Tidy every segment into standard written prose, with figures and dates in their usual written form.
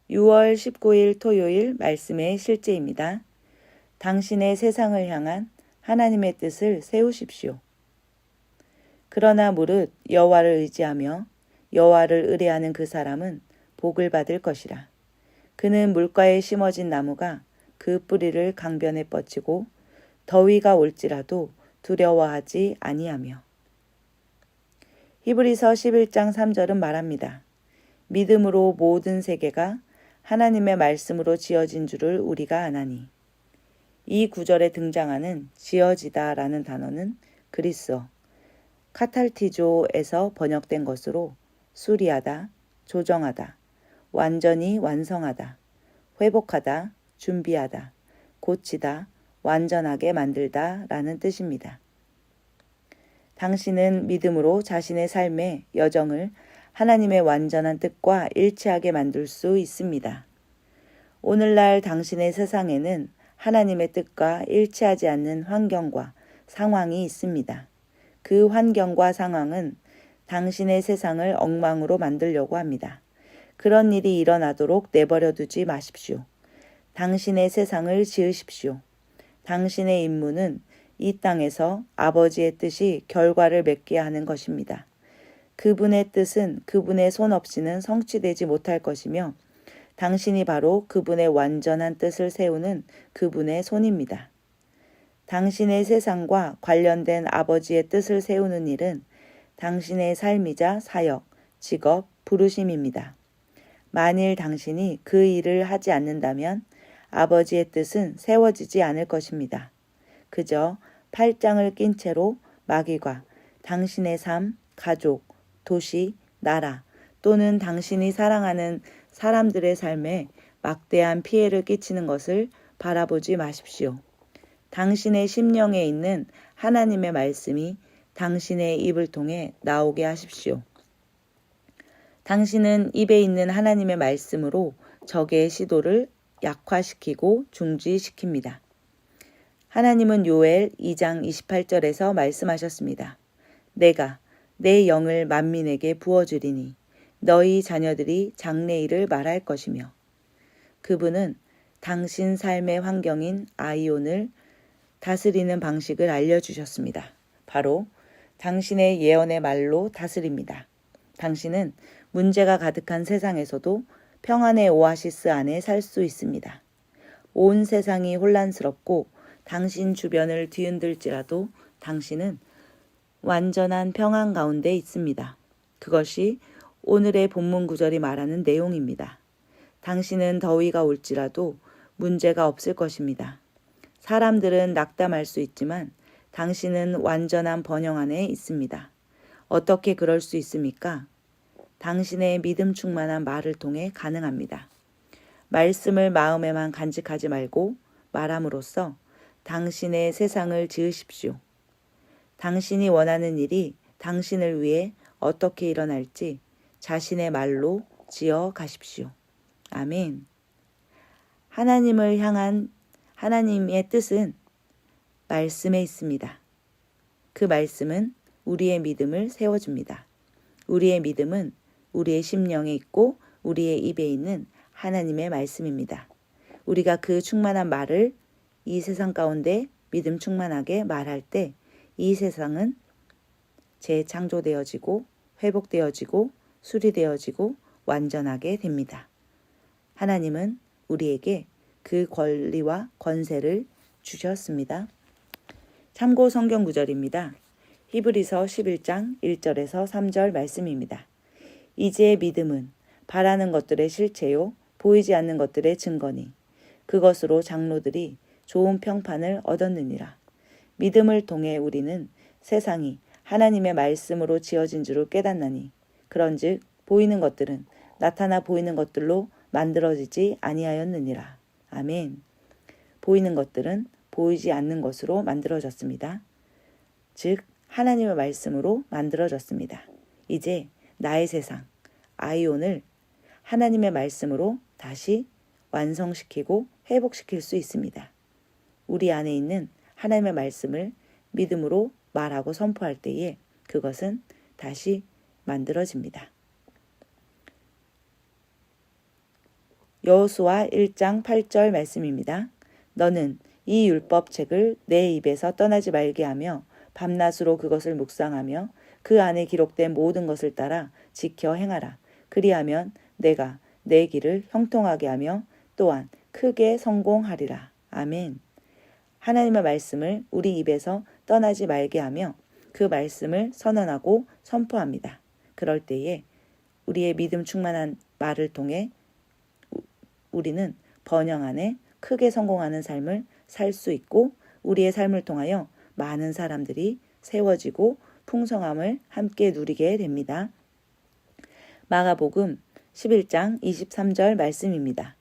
6월 19일 토요일 말씀의 실제입니다. 당신의 세상을 향한 하나님의 뜻을 세우십시오. 그러나 무릇 여호와를 의지하며 여호와를 의뢰하는 그 사람은 복을 받을 것이라. 그는 물가에 심어진 나무가 그 뿌리를 강변에 뻗치고 더위가 올지라도 두려워하지 아니하며. 히브리서 11장 3절은 말합니다. 믿음으로 모든 세계가 하나님의 말씀으로 지어진 줄을 우리가 아나니. 이 구절에 등장하는 지어지다라는 단어는 그리스어 카탈티조에서 번역된 것으로 수리하다, 조정하다, 완전히 완성하다, 회복하다, 준비하다, 고치다, 완전하게 만들다 라는 뜻입니다. 당신은 믿음으로 자신의 삶의 여정을 하나님의 완전한 뜻과 일치하게 만들 수 있습니다. 오늘날 당신의 세상에는 하나님의 뜻과 일치하지 않는 환경과 상황이 있습니다. 그 환경과 상황은 당신의 세상을 엉망으로 만들려고 합니다. 그런 일이 일어나도록 내버려 두지 마십시오. 당신의 세상을 지으십시오. 당신의 임무는 이 땅에서 아버지의 뜻이 결과를 맺게 하는 것입니다. 그분의 뜻은 그분의 손 없이는 성취되지 못할 것이며 당신이 바로 그분의 완전한 뜻을 세우는 그분의 손입니다. 당신의 세상과 관련된 아버지의 뜻을 세우는 일은 당신의 삶이자 사역, 직업, 부르심입니다. 만일 당신이 그 일을 하지 않는다면 아버지의 뜻은 세워지지 않을 것입니다. 그저 팔짱을 낀 채로 마귀가 당신의 삶, 가족, 도시, 나라 또는 당신이 사랑하는 사람들의 삶에 막대한 피해를 끼치는 것을 바라보지 마십시오. 당신의 심령에 있는 하나님의 말씀이 당신의 입을 통해 나오게 하십시오. 당신은 입에 있는 하나님의 말씀으로 적의 시도를 약화시키고 중지시킵니다. 하나님은 요엘 2장 28절에서 말씀하셨습니다. 내가 내 영을 만민에게 부어주리니 너희 자녀들이 장래일을 말할 것이며. 그분은 당신 삶의 환경인 아이온을 다스리는 방식을 알려주셨습니다. 바로 당신의 예언의 말로 다스립니다. 당신은 문제가 가득한 세상에서도 평안의 오아시스 안에 살 수 있습니다. 온 세상이 혼란스럽고 당신 주변을 뒤흔들지라도 당신은 완전한 평안 가운데 있습니다. 그것이 오늘의 본문 구절이 말하는 내용입니다. 당신은 더위가 올지라도 문제가 없을 것입니다. 사람들은 낙담할 수 있지만 당신은 완전한 번영 안에 있습니다. 어떻게 그럴 수 있습니까? 당신의 믿음 충만한 말을 통해 가능합니다. 말씀을 마음에만 간직하지 말고 말함으로써 당신의 세상을 지으십시오. 당신이 원하는 일이 당신을 위해 어떻게 일어날지 자신의 말로 지어 가십시오. 아멘. 하나님을 향한 하나님의 뜻은 말씀에 있습니다. 그 말씀은 우리의 믿음을 세워줍니다. 우리의 믿음은 우리의 심령에 있고 우리의 입에 있는 하나님의 말씀입니다. 우리가 그 충만한 말을 이 세상 가운데 믿음 충만하게 말할 때 이 세상은 재창조되어지고 회복되어지고 수리되어지고 완전하게 됩니다. 하나님은 우리에게 그 권리와 권세를 주셨습니다. 참고 성경 구절입니다. 히브리서 11장 1절에서 3절 말씀입니다. 이제 믿음은 바라는 것들의 실체요 보이지 않는 것들의 증거니 그것으로 장로들이 좋은 평판을 얻었느니라. 믿음을 통해 우리는 세상이 하나님의 말씀으로 지어진 줄을 깨닫나니 그런즉 보이는 것들은 나타나 보이는 것들로 만들어지지 아니하였느니라. 아멘. 보이는 것들은 보이지 않는 것으로 만들어졌습니다. 즉 하나님의 말씀으로 만들어졌습니다. 이제 나의 세상, 아이온을 하나님의 말씀으로 다시 완성시키고 회복시킬 수 있습니다. 우리 안에 있는 하나님의 말씀을 믿음으로 말하고 선포할 때에 그것은 다시 만들어집니다. 여호수아 1장 8절 말씀입니다. 너는 이 율법책을 내 입에서 떠나지 말게 하며 밤낮으로 그것을 묵상하며 그 안에 기록된 모든 것을 따라 지켜 행하라. 그리하면 내가 내 길을 형통하게 하며 또한 크게 성공하리라. 아멘. 하나님의 말씀을 우리 입에서 떠나지 말게 하며 그 말씀을 선언하고 선포합니다. 그럴 때에 우리의 믿음 충만한 말을 통해 우리는 번영 안에 크게 성공하는 삶을 살 수 있고 우리의 삶을 통하여 많은 사람들이 세워지고 풍성함을 함께 누리게 됩니다. 마가복음 11장 23절 말씀입니다.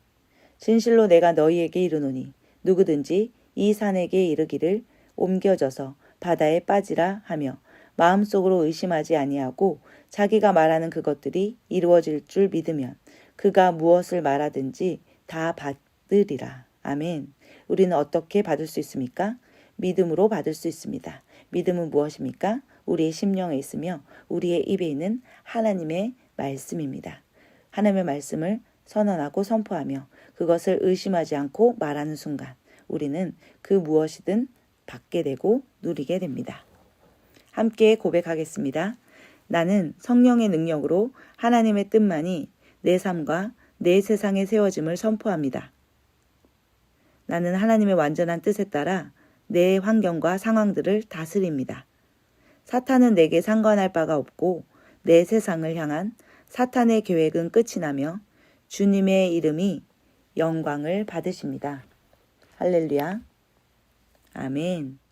진실로 내가 너희에게 이르노니 누구든지 이 산에게 이르기를 옮겨져서 바다에 빠지라 하며 마음속으로 의심하지 아니하고 자기가 말하는 그것들이 이루어질 줄 믿으면 그가 무엇을 말하든지 다 받으리라. 아멘. 우리는 어떻게 받을 수 있습니까? 믿음으로 받을 수 있습니다. 믿음은 무엇입니까? 우리의 심령에 있으며 우리의 입에 있는 하나님의 말씀입니다. 하나님의 말씀을 선언하고 선포하며 그것을 의심하지 않고 말하는 순간 우리는 그 무엇이든 받게 되고 누리게 됩니다. 함께 고백하겠습니다. 나는 성령의 능력으로 하나님의 뜻만이 내 삶과 내 세상에 세워짐을 선포합니다. 나는 하나님의 완전한 뜻에 따라 내 환경과 상황들을 다스립니다. 사탄은 내게 상관할 바가 없고 내 세상을 향한 사탄의 계획은 끝이 나며 주님의 이름이 영광을 받으십니다. 할렐루야. 아멘.